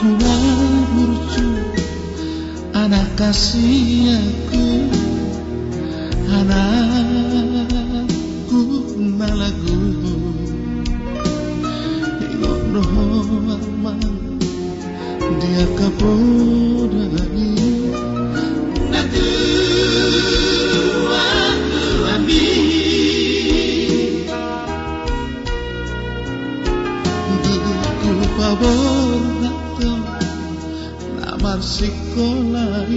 Tuhan burcu anak kasih aku, anakku malagu inono amang dia kapodani natu aku ambil diku pabor atau namar sekolah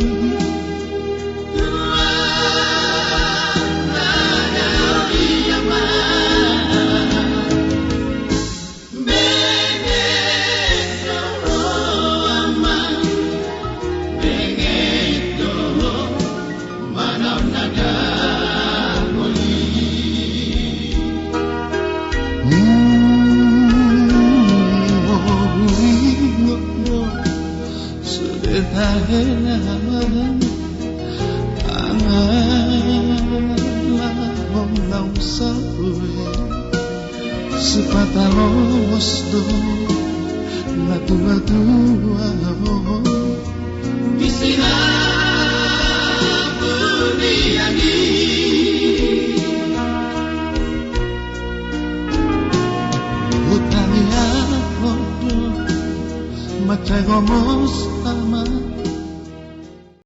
sepatalos do la tua di sini buniani utania foto macam gomos